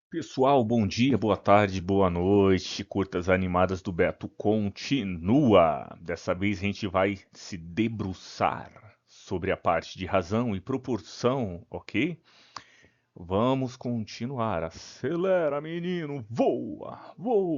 Pessoal, bom dia, boa tarde, boa noite. Curtas animadas do Beto continua. Dessa vez a gente vai se debruçar sobre a parte de razão e proporção, ok? Vamos continuar. Acelera, menino, voa, voa.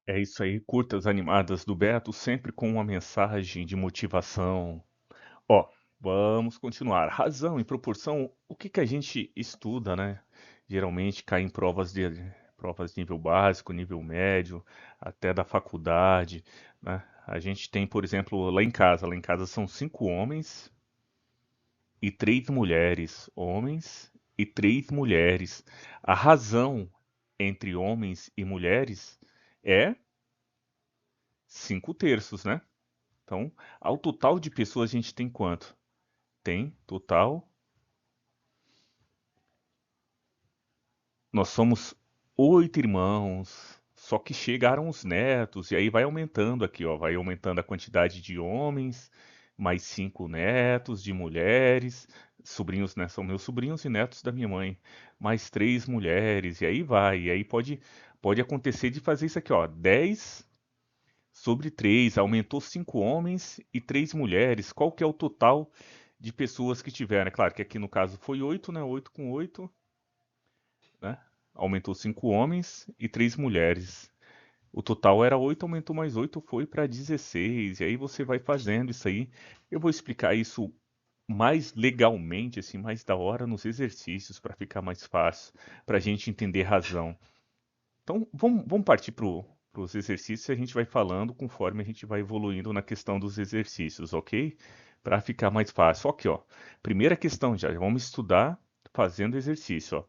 É isso aí, curtas animadas do Beto, sempre com uma mensagem de motivação. Ó, vamos continuar. Razão e proporção, o que que a gente estuda, né? Geralmente cai em provas de nível básico, nível médio, até da faculdade, né? A gente tem, por exemplo, lá em casa são 5 homens e 3 mulheres. Homens e 3 mulheres. A razão entre homens e mulheres é 5 terços, né? Então, ao total de pessoas a gente tem quanto? Tem total. Nós somos 8 irmãos, só que chegaram os netos, e aí vai aumentando aqui, ó, vai aumentando a quantidade de homens, mais 5 netos, de mulheres, sobrinhos, né, são meus sobrinhos e netos da minha mãe, mais 3 mulheres, e aí vai, e aí pode acontecer de fazer isso aqui, ó, 10 sobre 3, aumentou 5 homens e 3 mulheres, qual que é o total de pessoas que tiveram? É claro que aqui no caso foi 8, né, 8 com 8, né? Aumentou 5 homens e 3 mulheres. O total era 8, aumentou mais 8, foi para 16. E aí você vai fazendo isso aí. Eu vou explicar isso mais legalmente, assim, mais da hora nos exercícios, para ficar mais fácil, para a gente entender razão. Então, vamos partir para os exercícios e a gente vai falando conforme a gente vai evoluindo na questão dos exercícios, ok? Para ficar mais fácil. Ok, ó. Primeira questão já, vamos estudar fazendo exercício, ó.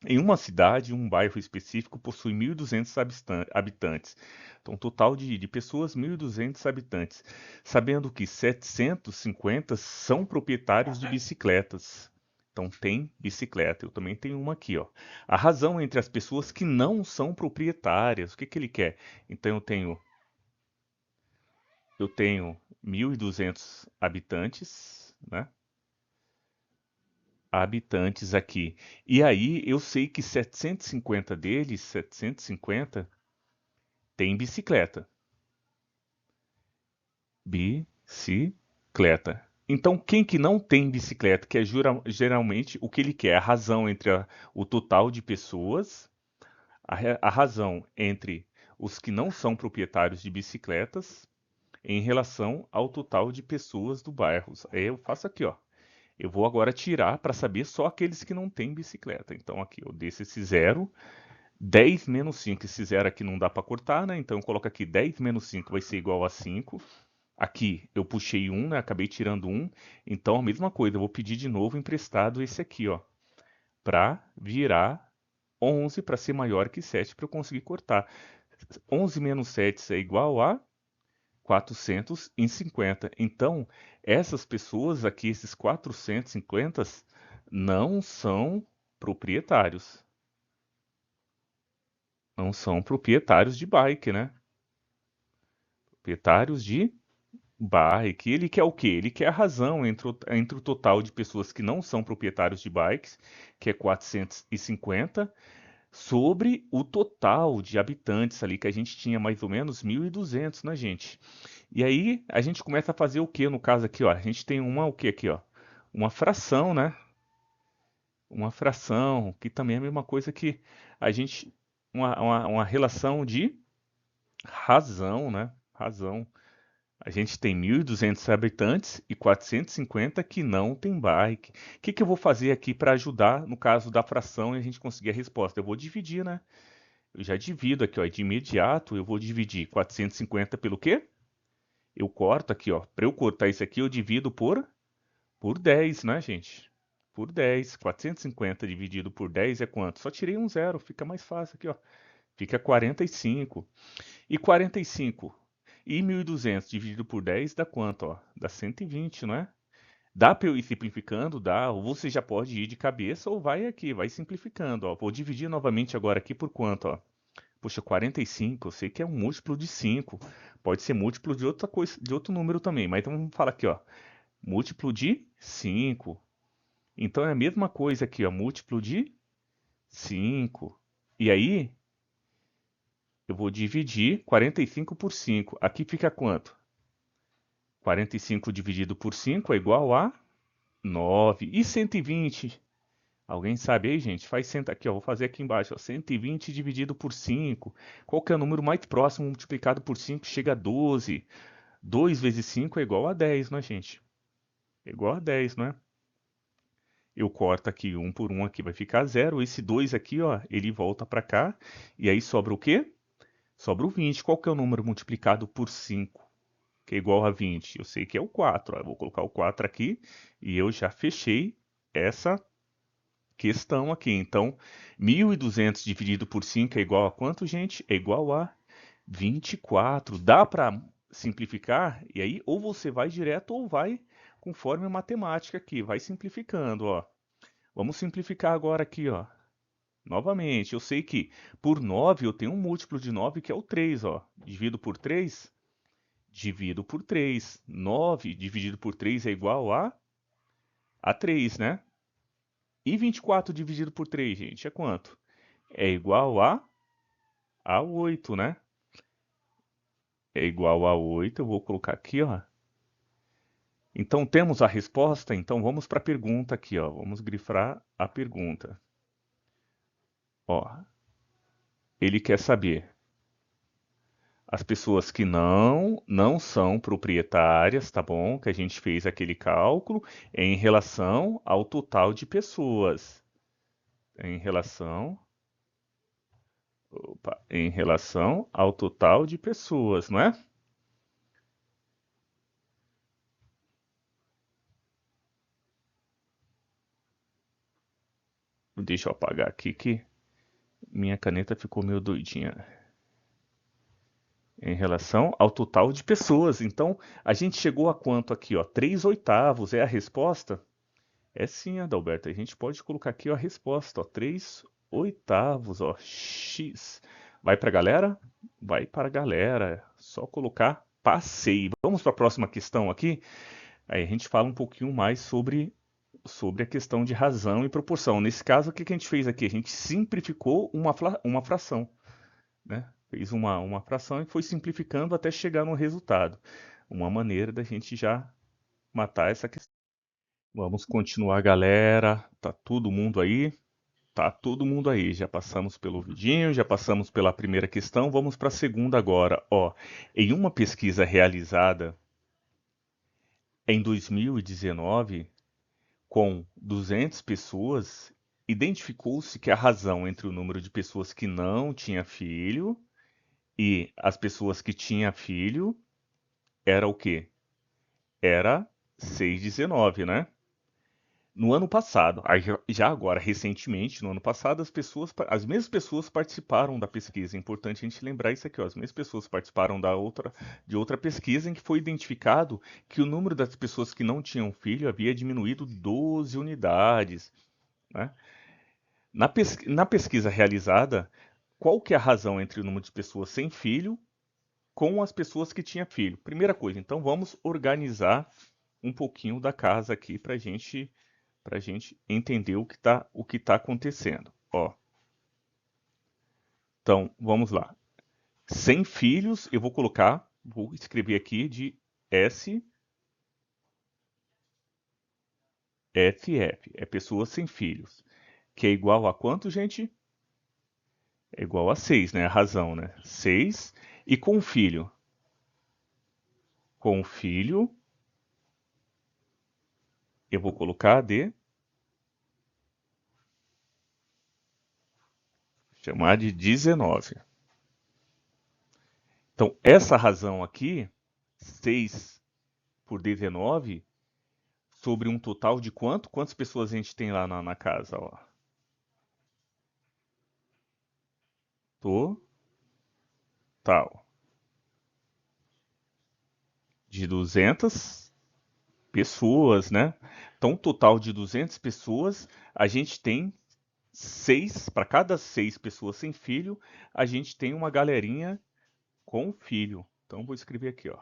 Em uma cidade, um bairro específico possui 1.200 habitantes. Então, total de pessoas, 1.200 habitantes. Sabendo que 750 são proprietários de bicicletas. Então, tem bicicleta. Eu também tenho uma aqui, ó. A razão entre as pessoas que não são proprietárias. O que que ele quer? Então, eu tenho 1.200 habitantes, né? Habitantes aqui. E aí eu sei que 750 deles, 750, tem bicicleta. Bicicleta. Então, quem que não tem bicicleta, que é geralmente o que ele quer, a razão entre o total de pessoas, a razão entre os que não são proprietários de bicicletas em relação ao total de pessoas do bairro. Aí eu faço aqui, ó. Eu vou agora tirar para saber só aqueles que não têm bicicleta. Então aqui eu desço esse zero, 10 menos 5. Esse zero aqui não dá para cortar, né? Então eu coloco aqui 10 menos 5 vai ser igual a 5. Aqui eu puxei um, né? Acabei tirando um. Então a mesma coisa, eu vou pedir de novo emprestado esse aqui, ó, para virar 11 para ser maior que 7 para eu conseguir cortar. 11 menos 7 é igual a 450. Então, essas pessoas aqui, esses 450, não são proprietários. Não são proprietários de bike, né? Proprietários de bike. Ele quer o quê? Ele quer a razão entre o total de pessoas que não são proprietários de bikes, que é 450, sobre o total de habitantes ali, que a gente tinha mais ou menos 1.200, né, gente? E aí a gente começa a fazer o que no caso aqui, ó? A gente tem o que aqui, ó? Uma fração, né? Uma fração, que também é a mesma coisa que a gente. Uma relação de razão, né? Razão. A gente tem 1.200 habitantes e 450 que não tem bike. O que que eu vou fazer aqui para ajudar no caso da fração e a gente conseguir a resposta? Eu vou dividir, né? Eu já divido aqui, ó. De imediato eu vou dividir 450 pelo quê? Eu corto aqui, ó. Para eu cortar isso aqui, eu divido por 10, né, gente? Por 10. 450 dividido por 10 é quanto? Só tirei um zero, fica mais fácil aqui, ó. Fica 45. E 45 e 1.200 dividido por 10 dá quanto, ó? Dá 120, não é? Dá para eu ir simplificando? Dá. Ou você já pode ir de cabeça ou vai aqui, vai simplificando, ó. Vou dividir novamente agora aqui por quanto, ó? Poxa, 45, eu sei que é um múltiplo de 5. Pode ser múltiplo de outra coisa, de outro número também, mas então vamos falar aqui, ó. Múltiplo de 5. Então é a mesma coisa aqui, ó. Múltiplo de 5. E aí, eu vou dividir 45 por 5. Aqui fica quanto? 45 dividido por 5 é igual a 9. E 120? Alguém sabe aí, gente? Faz cento aqui, ó. Vou fazer aqui embaixo, ó. 120 dividido por 5. Qual que é o número mais próximo multiplicado por 5? Chega a 12. 2 vezes 5 é igual a 10, não é, gente? É igual a 10, não é? Eu corto aqui um por um aqui, vai ficar zero. Esse 2 aqui, ó, ele volta para cá. E aí sobra o quê? Sobra o 20. Qual que é o número multiplicado por 5? Que é igual a 20? Eu sei que é o 4. Ó. Eu vou colocar o 4 aqui e eu já fechei essa questão aqui. Então, 1.200 dividido por 5 é igual a quanto, gente? É igual a 24. Dá para simplificar? E aí, ou você vai direto ou vai conforme a matemática aqui. Vai simplificando, ó. Vamos simplificar agora aqui, ó. Novamente, eu sei que por 9 eu tenho um múltiplo de 9 que é o 3, ó. Divido por 3, divido por 3. 9 dividido por 3 é igual a 3, né? E 24 dividido por 3, gente, é quanto? É igual a 8, né? É igual a 8. Eu vou colocar aqui, ó. Então temos a resposta, então vamos para a pergunta aqui, ó. Vamos grifar a pergunta. Ó, ele quer saber as pessoas que não são proprietárias, tá bom? Que a gente fez aquele cálculo em relação ao total de pessoas. Em relação, em relação ao total de pessoas, não é? Deixa eu apagar aqui que minha caneta ficou meio doidinha. Em relação ao total de pessoas. Então, a gente chegou a quanto aqui, ó? 3 oitavos é a resposta? É sim, Adalberto. A gente pode colocar aqui ó, a resposta, ó. 3 oitavos, ó. X. Vai para a galera? Vai para a galera. Só colocar passei. Vamos para a próxima questão aqui. Aí a gente fala um pouquinho mais sobre a questão de razão e proporção. Nesse caso, o que que a gente fez aqui? A gente simplificou uma fração, né? Fez uma fração e foi simplificando até chegar no resultado. Uma maneira da gente já matar essa questão. Vamos continuar, galera. Tá todo mundo aí? Tá todo mundo aí. Já passamos pelo vidinho, já passamos pela primeira questão. Vamos para a segunda agora. Ó, em uma pesquisa realizada em 2019 com 200 pessoas, identificou-se que a razão entre o número de pessoas que não tinha filho e as pessoas que tinham filho era o quê? Era 6,19, né? No ano passado, já agora recentemente, no ano passado, as mesmas pessoas participaram da pesquisa. É importante a gente lembrar isso aqui, ó. As mesmas pessoas participaram de outra pesquisa em que foi identificado que o número das pessoas que não tinham filho havia diminuído 12 unidades, né? Na pesquisa realizada, qual que é a razão entre o número de pessoas sem filho com as pessoas que tinham filho? Primeira coisa, então vamos organizar um pouquinho da casa aqui para gente entender o que tá acontecendo. Ó, então vamos lá. Sem filhos, eu vou colocar, vou escrever aqui de SFF, é pessoas sem filhos, que é igual a quanto, gente? É igual a 6, né? A razão, né? 6. E com filho? Com filho, eu vou colocar de chamar de 19. Então, essa razão aqui, 6 por 19, sobre um total de quanto? Quantas pessoas a gente tem lá na casa? Ó? Total de 200 pessoas, né? Então, um total de 200 pessoas, a gente tem para cada 6 pessoas sem filho, a gente tem uma galerinha com filho. Então, vou escrever aqui, ó,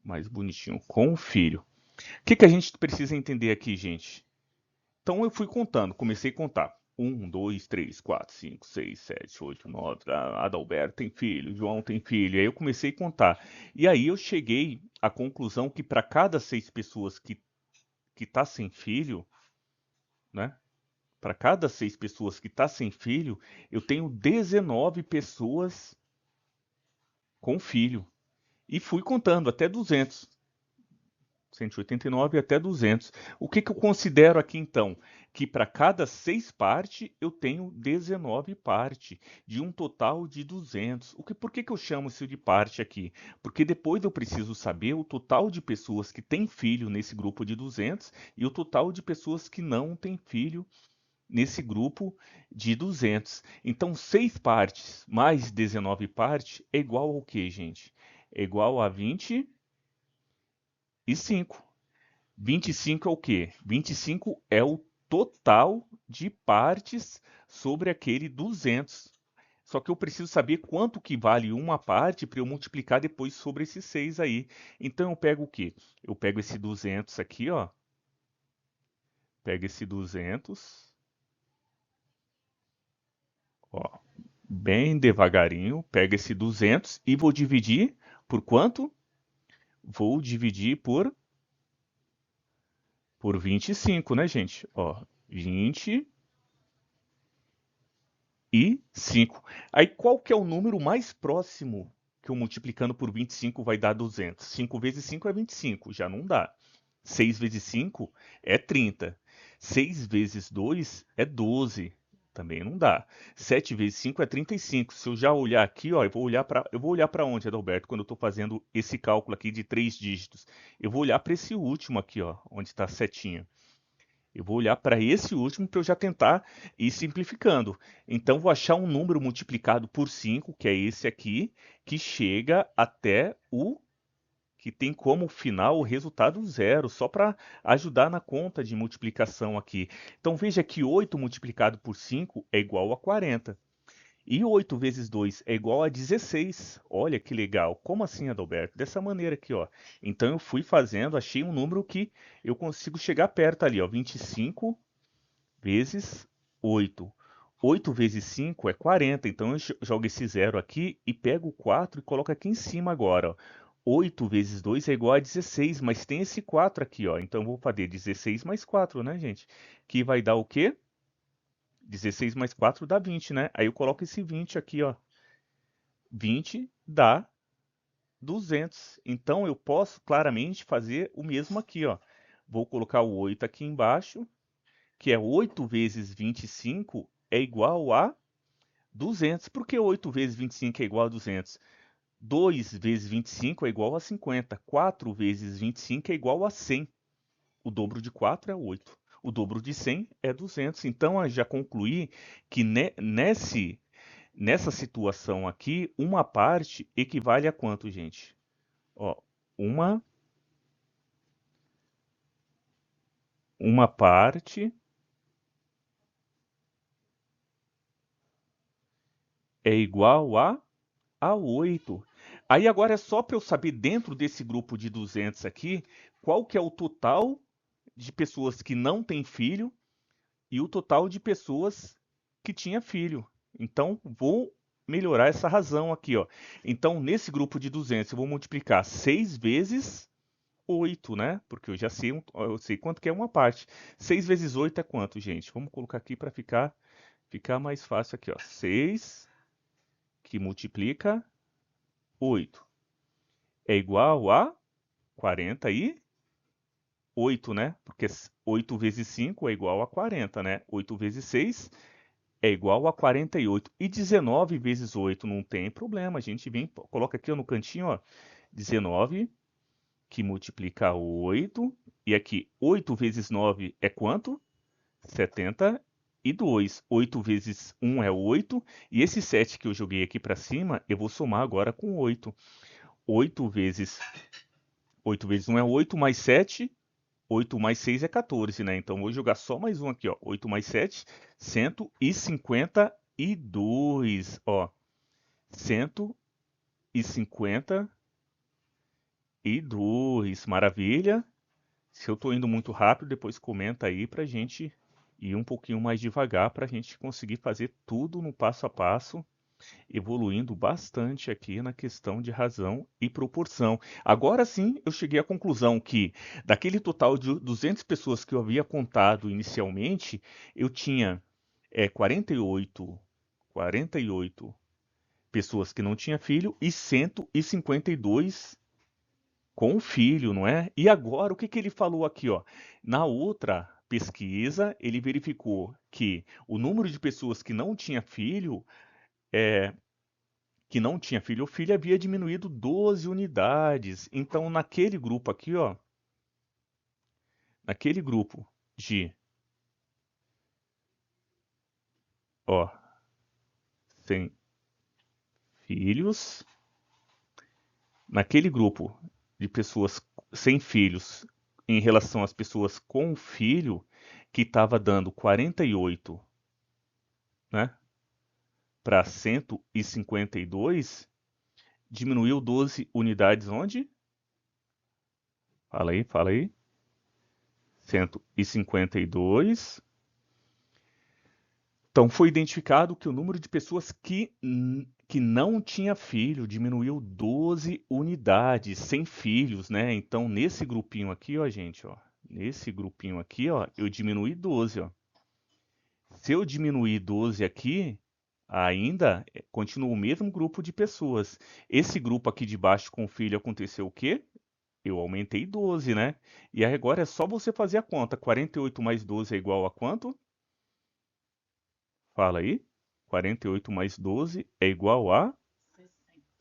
mais bonitinho, com filho. O que que a gente precisa entender aqui, gente? Então, eu fui contando, comecei a contar. 1, 2, 3, 4, 5, 6, 7, 8, 9. Adalberto tem filho, João tem filho. Aí eu comecei a contar. E aí eu cheguei à conclusão que para cada 6 pessoas que tá sem filho, né? Para cada 6 pessoas que tá sem filho, eu tenho 19 pessoas com filho. E fui contando até 200. 189 até 200. O que que eu considero aqui então? Que para cada 6 partes eu tenho 19 partes, de um total de 200. Por que que eu chamo isso de parte aqui? Porque depois eu preciso saber o total de pessoas que têm filho nesse grupo de 200 e o total de pessoas que não têm filho nesse grupo de 200. Então, 6 partes mais 19 partes é igual ao quê, gente? É igual a 25. 25 é o quê? 25 é o total de partes sobre aquele 200. Só que eu preciso saber quanto que vale uma parte para eu multiplicar depois sobre esses 6 aí. Então eu pego o quê? Eu pego esse 200 aqui, ó. Pego esse 200, ó, bem devagarinho. Pego esse 200 e vou dividir por quanto? Vou dividir por 25, né, gente? Ó, 20 e 5. Aí qual que é o número mais próximo que eu multiplicando por 25 vai dar 200? 5 vezes 5 é 25, já não dá. 6 vezes 5 é 30. 6 vezes 2 é 12, também não dá. 7 vezes 5 é 35. Se eu já olhar aqui, ó, eu vou olhar para onde, Adalberto, quando eu estou fazendo esse cálculo aqui de 3 dígitos? Eu vou olhar para esse último aqui, ó, onde está a setinha. Eu vou olhar para esse último para eu já tentar ir simplificando. Então, vou achar um número multiplicado por 5, que é esse aqui, que chega até o que tem como final o resultado zero, só para ajudar na conta de multiplicação aqui. Então, veja que 8 multiplicado por 5 é igual a 40. E 8 vezes 2 é igual a 16. Olha que legal. Como assim, Adalberto? Dessa maneira aqui, ó. Então eu fui fazendo, achei um número que eu consigo chegar perto ali, ó. 25 vezes 8. 8 vezes 5 é 40. Então eu jogo esse zero aqui e pego o 4 e coloco aqui em cima agora, ó. 8 vezes 2 é igual a 16, mas tem esse 4 aqui, ó. Então eu vou fazer 16 mais 4, né, gente? Que vai dar o quê? 16 mais 4 dá 20, né? Aí eu coloco esse 20 aqui, ó. 20 dá 200. Então eu posso claramente fazer o mesmo aqui, ó. Vou colocar o 8 aqui embaixo, que é 8 vezes 25 é igual a 200. Por que 8 vezes 25 é igual a 200? 2 vezes 25 é igual a 50. 4 vezes 25 é igual a 100. O dobro de 4 é 8. O dobro de 100 é 200. Então, eu já concluí que nessa situação aqui, uma parte equivale a quanto, gente? Ó, uma, uma parte é igual a 8. Aí agora é só para eu saber dentro desse grupo de 200 aqui, qual que é o total de pessoas que não têm filho e o total de pessoas que tinha filho. Então, vou melhorar essa razão aqui, ó. Então, nesse grupo de 200, eu vou multiplicar 6 vezes 8, né? Porque eu já sei, eu sei quanto que é uma parte. 6 vezes 8 é quanto, gente? Vamos colocar aqui para ficar mais fácil aqui, ó. 6 que multiplica 8 é igual a 48, né? Porque 8 vezes 5 é igual a 40, né? 8 vezes 6 é igual a 48. E 19 vezes 8 não tem problema. A gente vem, coloca aqui ó, no cantinho, ó, 19 que multiplica 8. E aqui, 8 vezes 9 é quanto? 72. 8 vezes 1 é 8. E esse 7 que eu joguei aqui para cima, eu vou somar agora com 8. 8 vezes 8 vezes 1 é 8, mais 7. 8 mais 6 é 14, né? Então vou jogar só mais um aqui, ó. 8 mais 7, 152. Ó, 152. Maravilha. Se eu tô indo muito rápido, depois comenta aí pra gente ir um pouquinho mais devagar pra gente conseguir fazer tudo no passo a passo, evoluindo bastante aqui na questão de razão e proporção. Agora sim, eu cheguei à conclusão que daquele total de 200 pessoas que eu havia contado inicialmente, eu tinha 48 pessoas que não tinham filho e 152 com filho, não é? E agora, o que que ele falou aqui, ó? Na outra pesquisa, ele verificou que o número de pessoas que não tinha filho ou filha havia diminuído 12 unidades. Então, naquele grupo aqui, ó, naquele grupo de, ó, sem filhos, naquele grupo de pessoas sem filhos em relação às pessoas com filho, que estava dando 48, né, para 152, diminuiu 12 unidades onde? Fala aí, fala aí. 152. Então, foi identificado que o número de pessoas que não tinha filho diminuiu 12 unidades, sem filhos, né? Então, nesse grupinho aqui, ó, gente, ó, nesse grupinho aqui, ó, eu diminuí 12, ó. Se eu diminuir 12 aqui, ainda continua o mesmo grupo de pessoas. Esse grupo aqui de baixo com filho aconteceu o quê? Eu aumentei 12, né? E aí agora é só você fazer a conta. 48 mais 12 é igual a quanto? Fala aí. 48 mais 12 é igual a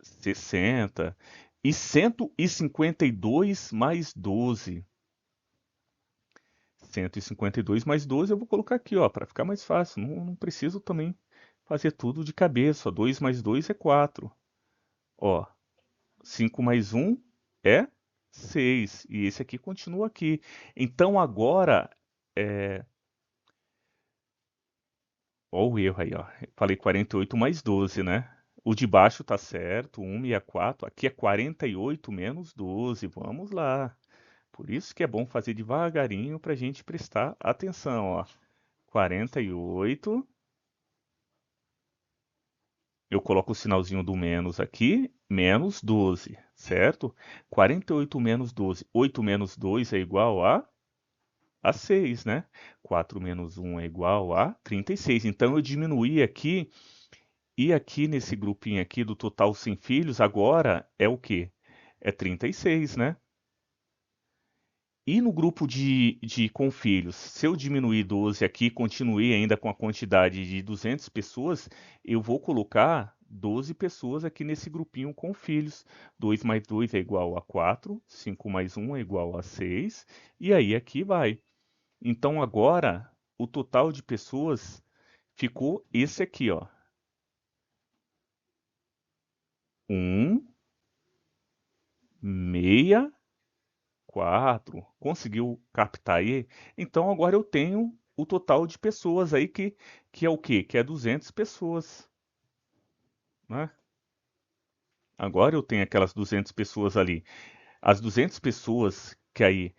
60. E 152 mais 12. 152 mais 12 eu vou colocar aqui, ó, para ficar mais fácil. Não preciso também fazer tudo de cabeça. 2 mais 2 é 4. Ó, 5 mais 1 é 6. E esse aqui continua aqui. Então agora, ó o erro aí, ó. Falei 48 mais 12, né? O de baixo tá certo, 164. Aqui é 48 menos 12. Vamos lá. Por isso que é bom fazer devagarinho para a gente prestar atenção, ó. 48. Eu coloco o sinalzinho do menos aqui, menos 12, certo? 48 menos 12. 8 menos 2 é igual a 6, né? 4 menos 1 é igual a 36. Então eu diminuí aqui. E aqui nesse grupinho aqui do total sem filhos, agora é o quê? É 36, né? E no grupo de com filhos, se eu diminuir 12 aqui, continuei ainda com a quantidade de 200 pessoas, eu vou colocar 12 pessoas aqui nesse grupinho com filhos. 2 mais 2 é igual a 4, 5 mais 1 é igual a 6, e aí aqui vai. Então agora, o total de pessoas ficou esse aqui, ó. 1, 64. Conseguiu captar aí? Então agora eu tenho o total de pessoas aí que é o quê? Que é 200 pessoas, né? Agora eu tenho aquelas 200 pessoas ali. As 200 pessoas que aí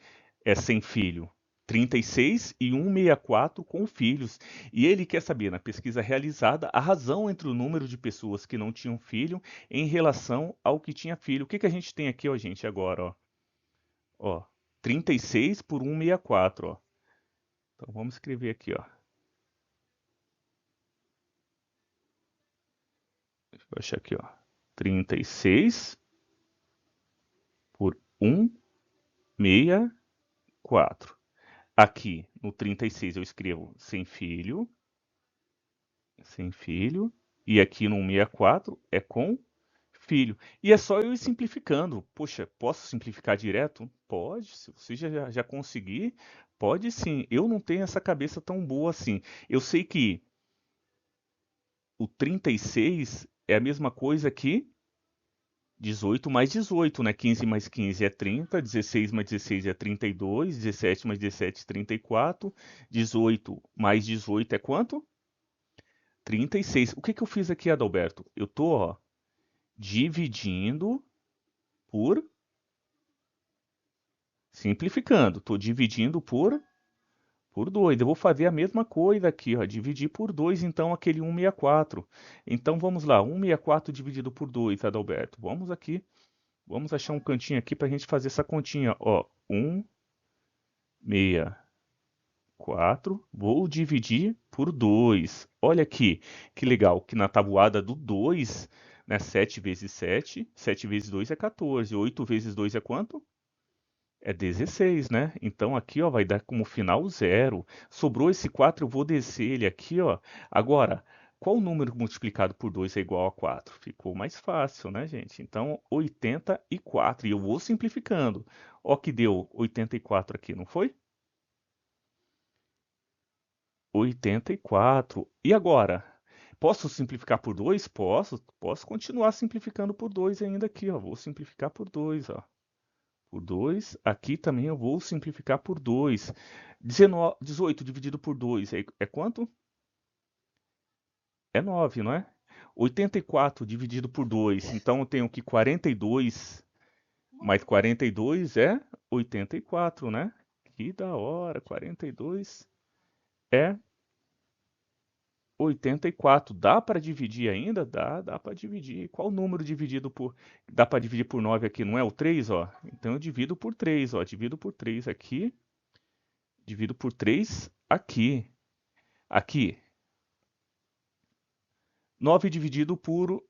é sem filho, 36 e 164 com filhos. E ele quer saber, na pesquisa realizada, a razão entre o número de pessoas que não tinham filho em relação ao que tinha filho. O que que a gente tem aqui, ó, gente, agora, ó? Ó, 36 por 164, ó. Então vamos escrever aqui, ó. Deixa eu achar aqui, ó. 36 por 164. Aqui no 36 eu escrevo sem filho, e aqui no 164 é com filho. E é só eu ir simplificando. Poxa, posso simplificar direto? Pode, se você já conseguir, pode sim. Eu não tenho essa cabeça tão boa assim. Eu sei que o 36 é a mesma coisa que 18 mais 18, né? 15 mais 15 é 30, 16 mais 16 é 32, 17 mais 17 é 34, 18 mais 18 é quanto? 36. O que que eu fiz aqui, Adalberto? Eu tô, ó, dividindo por, simplificando, tô dividindo por 2. Eu vou fazer a mesma coisa aqui, ó, dividir por 2, então aquele 164. Então vamos lá, 164 dividido por 2, Adalberto. Vamos aqui, vamos achar um cantinho aqui para a gente fazer essa continha, ó, 164, vou dividir por 2. Olha aqui, que legal, que na tabuada do 2, né, 7 vezes 7, 7 vezes 2 é 14, 8 vezes 2 é quanto? É 16, né? Então aqui, ó, vai dar como final zero. Sobrou esse 4, eu vou descer ele aqui, ó. Agora, qual número multiplicado por 2 é igual a 4? Ficou mais fácil, né, gente? Então, 84. E eu vou simplificando. Ó que deu 84 aqui, não foi? 84. E agora? Posso simplificar por 2? Posso. Posso continuar simplificando por 2 ainda aqui, ó. Vou simplificar por 2, ó. Por 2. Aqui também eu vou simplificar por 2. 18 dividido por 2 é quanto? É 9, não é? 84 dividido por 2. Então eu tenho que 42 mais 42 é 84, né? Que da hora. 42 é 84. Dá para dividir ainda? Dá para dividir. Qual número dividido por. Dá para dividir por 9 aqui? Não é o 3, ó? Então eu divido por 3, ó. Divido por 3 aqui. Divido por 3 aqui. Aqui, 9 dividido por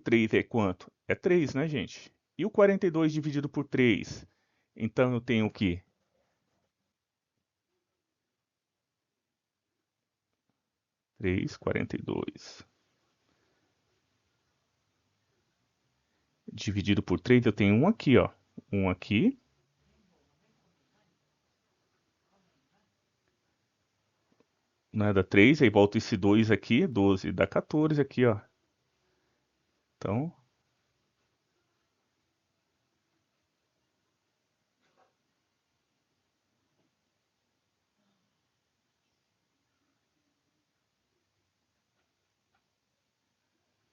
3 é quanto? É 3, né, gente? E o 42 dividido por 3? Então eu tenho o quê? 3, 42. Dividido por 3, eu tenho um aqui, ó. Um aqui. Né, dá 3, aí volta esse 2 aqui, 12, dá 14 aqui, ó. Então,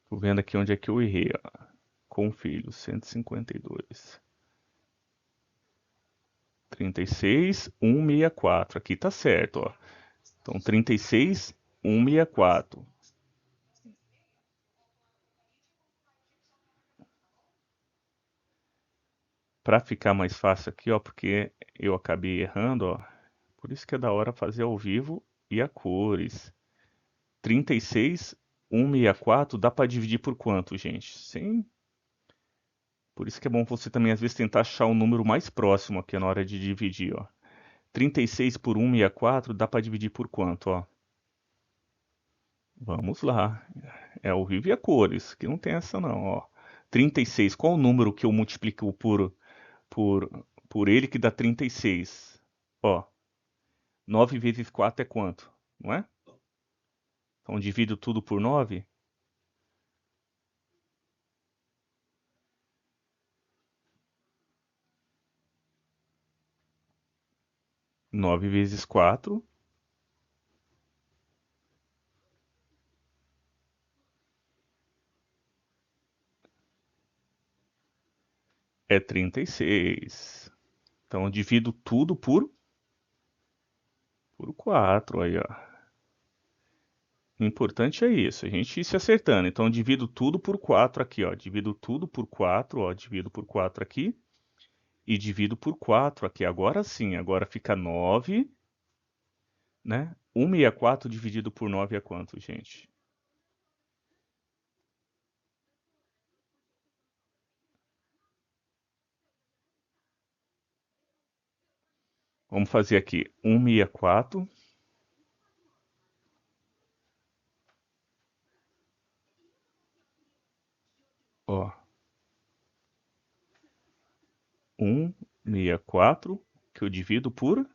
tô vendo aqui onde é que eu errei, ó. Com filho, 152. 36, 164. Aqui tá certo, ó. Então, 36, 164. Para ficar mais fácil aqui, ó, porque eu acabei errando, ó. Por isso que é da hora fazer ao vivo e a cores. 36, 164, dá para dividir por quanto, gente? Sim. Por isso que é bom você também às vezes tentar achar o número mais próximo aqui na hora de dividir, ó. 36 por 164 dá para dividir por quanto, ó? Vamos lá. É ao vivo e a cores, que não tem essa não, ó. 36, qual o número que eu multiplico por, por ele que dá 36? Ó, 9 vezes 4 é quanto? Não é? Então divido tudo por 9. 9 vezes 4 é 36. Então eu divido tudo por 4 aí, ó. O importante é isso, a gente ir se acertando. Então eu divido tudo por 4 aqui, ó. Divido tudo por 4, ó. Divido por 4 aqui. E divido por 4 aqui. Agora sim, agora fica 9, né? 164 dividido por 9 é quanto, gente? Vamos fazer aqui 164, ó. 164 que eu divido por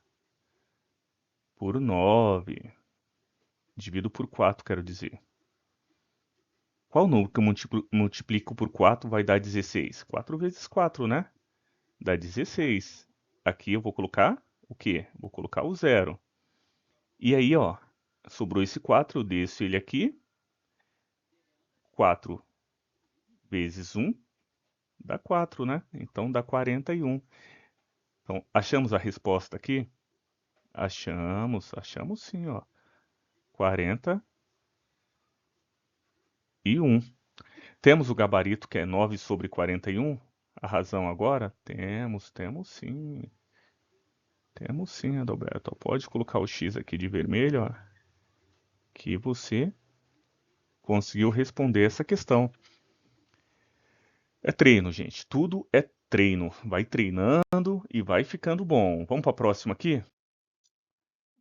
9. Divido por 4, quero dizer. Qual número que eu multiplico por 4 vai dar 16? 4 vezes 4, né? Dá 16. Aqui eu vou colocar o quê? Vou colocar o zero. E aí, ó, sobrou esse 4, eu desço ele aqui. 4 vezes 1 dá 4, né? Então dá 41. Então, achamos a resposta aqui? Achamos sim, ó. 41. Temos o gabarito que é 9 sobre 41? A razão agora? Temos sim. Temos sim, Adalberto. Pode colocar o X aqui de vermelho, ó, que você conseguiu responder essa questão. É treino, gente. Tudo é treino. Vai treinando e vai ficando bom. Vamos para a próxima aqui?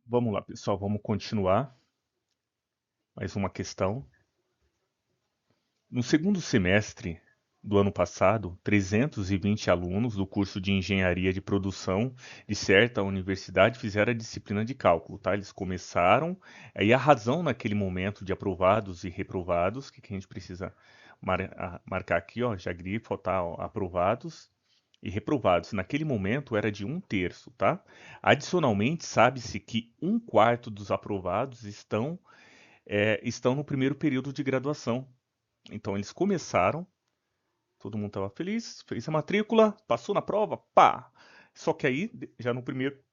Vamos lá, pessoal. Vamos continuar. Mais uma questão. No segundo semestre do ano passado, 320 alunos do curso de Engenharia de Produção de certa universidade fizeram a disciplina de cálculo, tá? Eles começaram, aí a razão naquele momento de aprovados e reprovados, que a gente precisa marcar aqui, ó, já grifa, tá? Ó, aprovados e reprovados. Naquele momento era de 1/3, tá? Adicionalmente, sabe-se que 1/4 dos aprovados estão no primeiro período de graduação. Então eles começaram, todo mundo estava feliz, fez a matrícula, passou na prova, pá! Só que aí, já no primeiro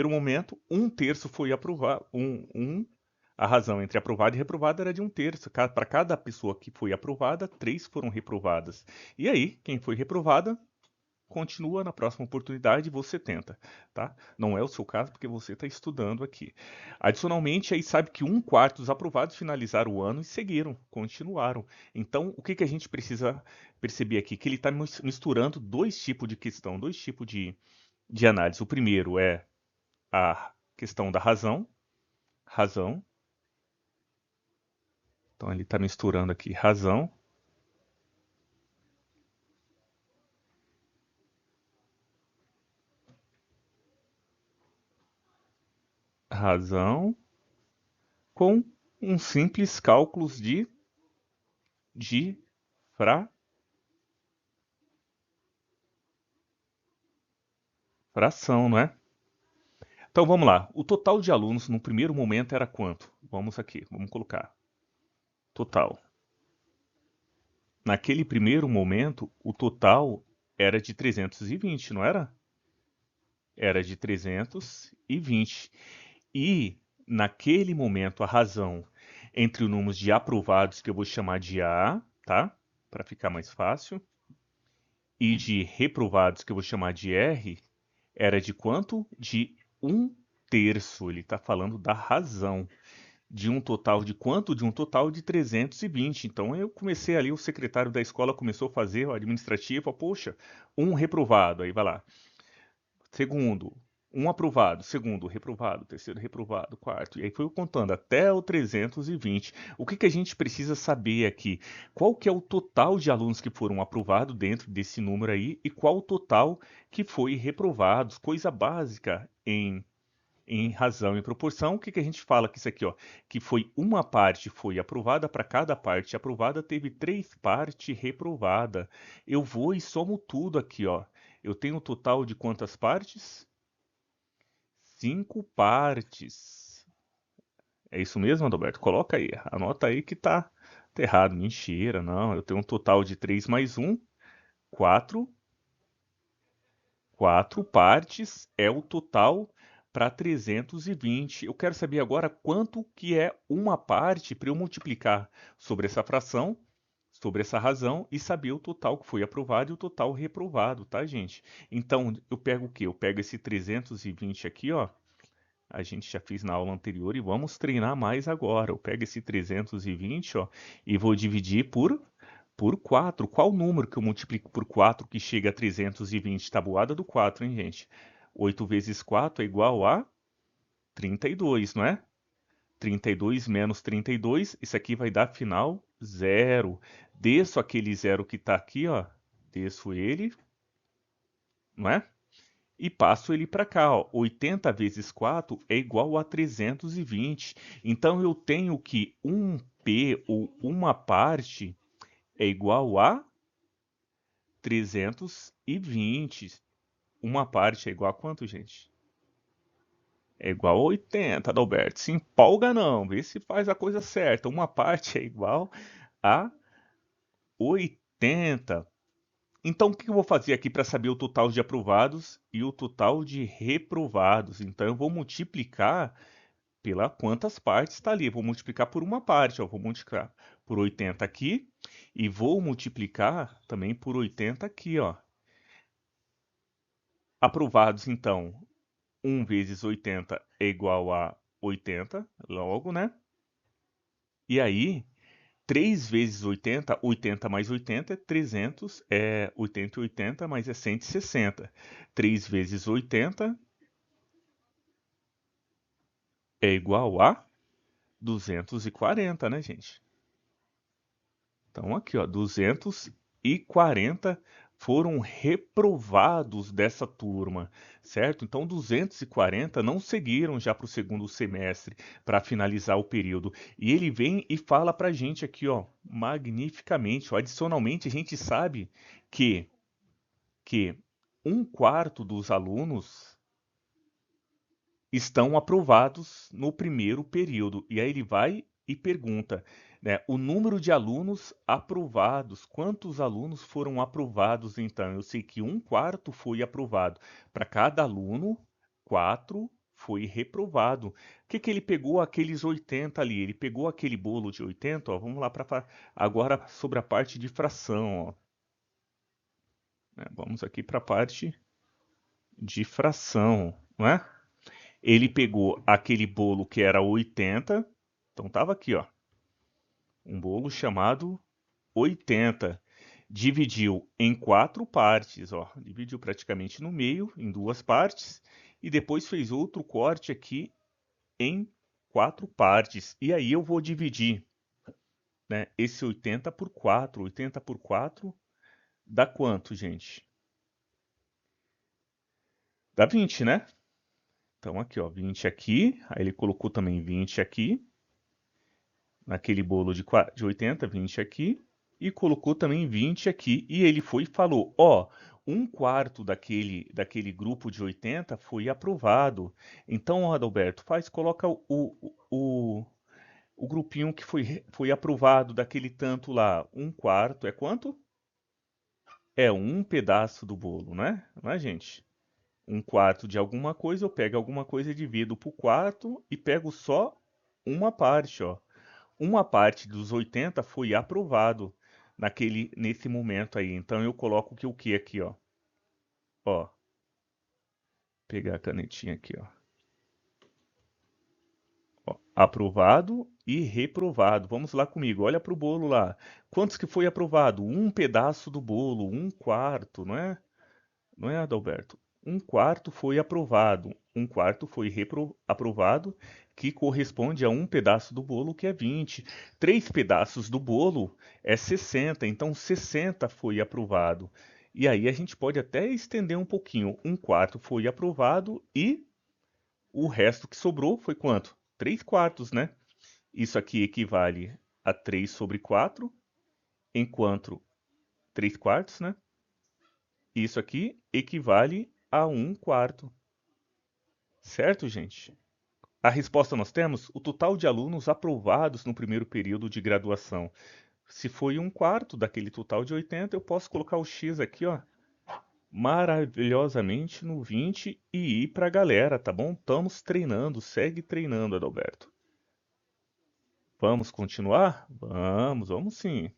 momento, 1/3 foi aprovado. A razão entre aprovado e reprovado era de 1/3. Para cada pessoa que foi aprovada, 3 foram reprovadas. E aí, quem foi reprovada continua na próxima oportunidade e você tenta, tá? Não é o seu caso porque você está estudando aqui. Adicionalmente, aí sabe que 1/4 dos aprovados finalizaram o ano e seguiram, continuaram. Então, o que que a gente precisa perceber aqui? Que ele está misturando dois tipos de questão, dois tipos de análise. O primeiro é a questão da razão, razão. Então, ele está misturando aqui razão, razão, com um simples cálculos de fração, não é? Então vamos lá. O total de alunos no primeiro momento era quanto? Vamos aqui, vamos colocar. Total. Naquele primeiro momento, o total era de 320, não era? Era de 320. E naquele momento, a razão entre os números de aprovados, que eu vou chamar de A, tá? Para ficar mais fácil, e de reprovados, que eu vou chamar de R, era de quanto? De 1/3. Ele está falando da razão. De um total de quanto? De um total de 320. Então eu comecei ali, o secretário da escola começou a fazer o administrativo, poxa, um reprovado, aí vai lá. Segundo, um aprovado, segundo reprovado, terceiro reprovado, quarto. E aí foi contando até o 320. O que que a gente precisa saber aqui? Qual que é o total de alunos que foram aprovados dentro desse número aí e qual o total que foi reprovados? Coisa básica em razão e proporção, o que que a gente fala que isso aqui, ó, que foi uma parte foi aprovada, para cada parte aprovada teve 3 partes reprovadas. Eu vou e somo tudo aqui, ó. Eu tenho um total de quantas partes? 5 partes. É isso mesmo, Adalberto? Coloca aí, anota aí que tá errado. Mentira, não. Eu tenho um total de 3 mais 1, 4. 4 partes é o total para 320. Eu quero saber agora quanto que é uma parte para eu multiplicar sobre essa fração, sobre essa razão e saber o total que foi aprovado e o total reprovado, tá, gente? Então, eu pego o quê? Eu pego esse 320 aqui, ó. A gente já fez na aula anterior e vamos treinar mais agora. Eu pego esse 320, ó, e vou dividir por 4. Qual número que eu multiplico por 4 que chega a 320? Tabuada do 4, hein, gente? 8 vezes 4 é igual a 32, não é? 32 menos 32, isso aqui vai dar final zero. Desço aquele zero que está aqui, ó. Desço ele, não é? E passo ele para cá, ó. 80 vezes 4 é igual a 320. Então eu tenho que 1 P, ou uma parte, é igual a 320. Uma parte é igual a quanto, gente? É igual a 80, Adalberto. Se empolga não, vê se faz a coisa certa. Uma parte é igual a 80. Então, o que eu vou fazer aqui para saber o total de aprovados e o total de reprovados? Então, eu vou multiplicar pela quantas partes está ali. Eu vou multiplicar por uma parte, ó. Vou multiplicar por 80 aqui e vou multiplicar também por 80 aqui, ó. Aprovados, então, 1 vezes 80 é igual a 80, logo, né? E aí, 3 vezes 80, 80 mais 80 é 300, é 80 e 80, mas é 160. 3 vezes 80 é igual a 240, né, gente? Então, aqui, ó, 240 foram reprovados dessa turma, certo? Então, 240 não seguiram já para o segundo semestre para finalizar o período. E ele vem e fala para a gente aqui, ó, magnificamente. Ó, adicionalmente, a gente sabe que, que um quarto dos alunos estão aprovados no primeiro período. E aí ele vai e pergunta, né, o número de alunos aprovados, quantos alunos foram aprovados então? Eu sei que um quarto foi aprovado. Para cada aluno, 4 foi reprovado. O que que ele pegou aqueles 80 ali? Ele pegou aquele bolo de 80, ó, vamos lá para agora sobre a parte de fração, ó. Né, vamos aqui para a parte de fração, não é? Ele pegou aquele bolo que era 80, então tava aqui, ó, um bolo chamado 80. Dividiu em 4 partes, ó, dividiu praticamente no meio, em 2 partes, e depois fez outro corte aqui em 4 partes. E aí eu vou dividir, né, esse 80 por 4. 80 por 4 dá quanto, gente? Dá 20, né? Então aqui, ó, 20 aqui, aí ele colocou também 20 aqui, naquele bolo de 80, 20 aqui, e colocou também 20 aqui. E ele foi e falou, ó, um quarto daquele grupo de 80 foi aprovado. Então, ó, Adalberto, coloca o grupinho que foi aprovado daquele tanto lá. Um quarto é quanto? É um pedaço do bolo, né? Não é, gente? Um quarto de alguma coisa, eu pego alguma coisa e divido por quarto e pego só uma parte, ó. Uma parte dos 80 foi aprovado nesse momento aí. Então eu coloco que o que aqui, ó? Ó, pegar a canetinha aqui, ó. Ó, aprovado e reprovado. Vamos lá comigo. Olha para o bolo lá. Quantos que foi aprovado? Um pedaço do bolo, um quarto, não é? Não é, Adalberto? Um quarto foi aprovado, um quarto foi aprovado, que corresponde a um pedaço do bolo, que é 20. 3 pedaços do bolo é 60, então 60 foi aprovado. E aí a gente pode até estender um pouquinho. Um quarto foi aprovado e o resto que sobrou foi quanto? 3 quartos, né? Isso aqui equivale a 3 sobre 4, enquanto 3 quartos, né? Isso aqui equivale a um quarto. Certo, gente? A resposta nós temos o total de alunos aprovados no primeiro período de graduação. Se foi um quarto daquele total de 80, eu posso colocar o X aqui, ó, maravilhosamente no 20 e ir para a galera, tá bom? Estamos treinando, segue treinando, Adalberto. Vamos continuar? Vamos sim.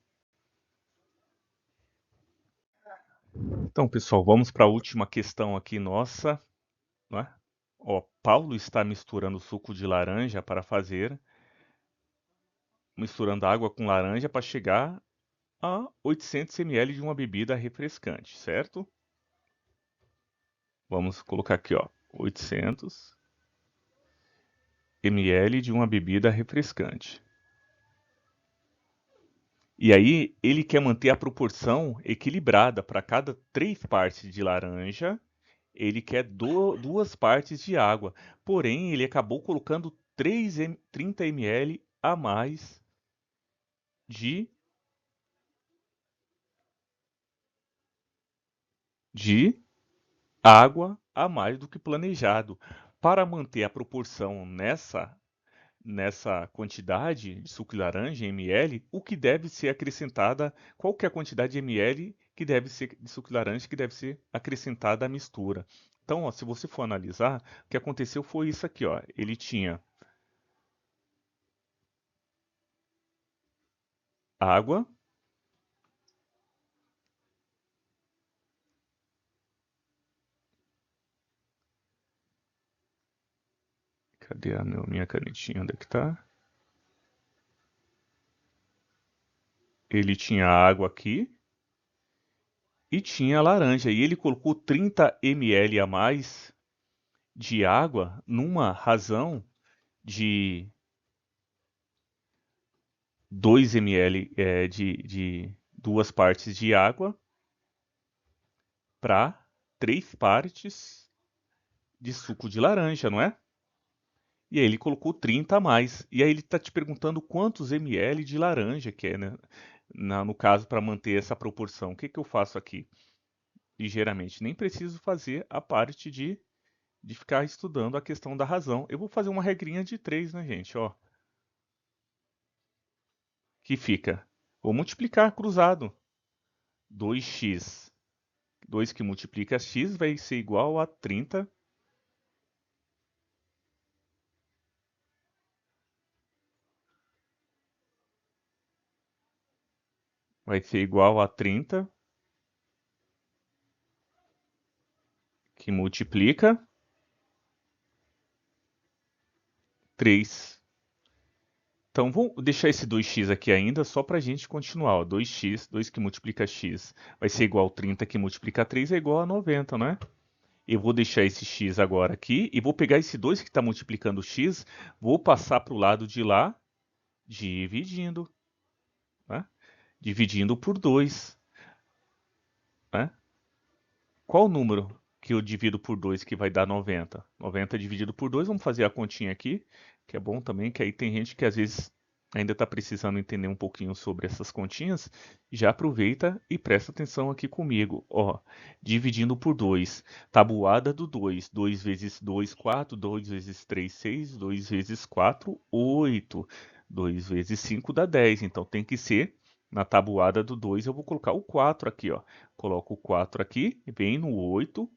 Então, pessoal, vamos para a última questão aqui nossa, não é? Ó, Paulo está misturando suco de laranja para fazer, misturando água com laranja para chegar a 800 ml de uma bebida refrescante, certo? Vamos colocar aqui, ó, 800 ml de uma bebida refrescante. E aí ele quer manter a proporção equilibrada para cada 3 partes de laranja, ele quer 2 partes de água. Porém, ele acabou colocando 30 ml a mais de, de água a mais do que planejado. Para manter a proporção nessa quantidade de suco de laranja em ml, o que deve ser acrescentada, qual que é a quantidade de ml que deve ser de suco de laranja que deve ser acrescentada à mistura. Então, ó, se você for analisar, o que aconteceu foi isso aqui, ó. Ele tinha água, cadê a minha canetinha? Onde é que tá? Ele tinha água aqui e tinha laranja. E ele colocou 30 ml a mais de água numa razão de 2 ml de duas partes de água para 3 partes de suco de laranja, não é? E aí ele colocou 30 a mais. E aí ele está te perguntando quantos ml de laranja que é, né? No caso, para manter essa proporção. O que que eu faço aqui? Ligeiramente, nem preciso fazer a parte de ficar estudando a questão da razão. Eu vou fazer uma regrinha de 3, né, gente? Ó, que fica. Vou multiplicar cruzado. 2x. 2 que multiplica x vai ser igual a 30. Vai ser igual a 30 que multiplica 3. Então, vou deixar esse 2x aqui ainda só para a gente continuar. Ó. 2x, 2 que multiplica x, vai ser igual a 30 que multiplica 3 é igual a 90, né? Eu vou deixar esse x agora aqui e vou pegar esse 2 que está multiplicando x, vou passar para o lado de lá, dividindo, né? Dividindo por 2, né? Qual o número que eu divido por 2 que vai dar 90? 90 dividido por 2, vamos fazer a continha aqui, que é bom também, que aí tem gente que às vezes ainda está precisando entender um pouquinho sobre essas continhas, já aproveita e presta atenção aqui comigo. Ó, dividindo por 2, tabuada do 2, 2 vezes 2, 4, 2 vezes 3, 6, 2 vezes 4, 8, 2 vezes 5 dá 10, então tem que ser na tabuada do 2, eu vou colocar o 4 aqui, ó. Coloco o 4 aqui, vem no 8,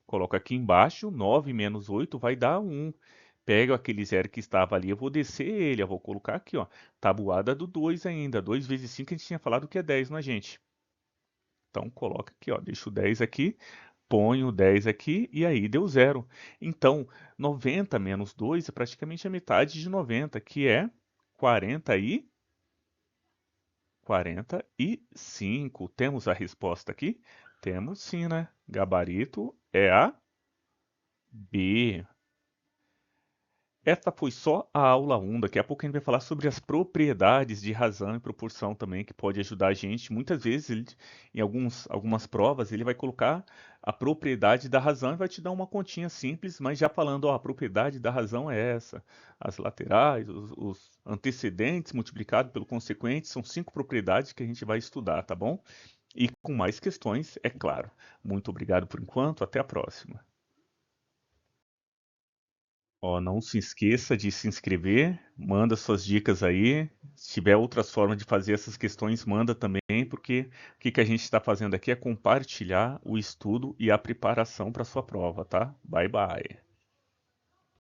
coloco aqui embaixo, 9 menos 8 vai dar 1. Pego aquele zero que estava ali, eu vou descer ele, eu vou colocar aqui, ó, tabuada do 2 ainda. 2 vezes 5 a gente tinha falado que é 10, não é, gente? Então coloca aqui, ó, deixo o 10 aqui, ponho o 10 aqui e aí deu zero. Então, 90 menos 2 é praticamente a metade de 90, que é 40 e 45. Temos a resposta aqui? Temos sim, né? Gabarito é a B. Esta foi só a aula 1. Daqui a pouco a gente vai falar sobre as propriedades de razão e proporção também, que pode ajudar a gente. Muitas vezes, em algumas provas, ele vai colocar a propriedade da razão e vai te dar uma continha simples, mas já falando, ó, a propriedade da razão é essa. As laterais, os antecedentes multiplicado pelo consequente, são 5 propriedades que a gente vai estudar, tá bom? E com mais questões, é claro. Muito obrigado por enquanto, até a próxima. Ó, não se esqueça de se inscrever, manda suas dicas aí. Se tiver outras formas de fazer essas questões, manda também, porque o que que a gente está fazendo aqui é compartilhar o estudo e a preparação para a sua prova, tá? Bye bye.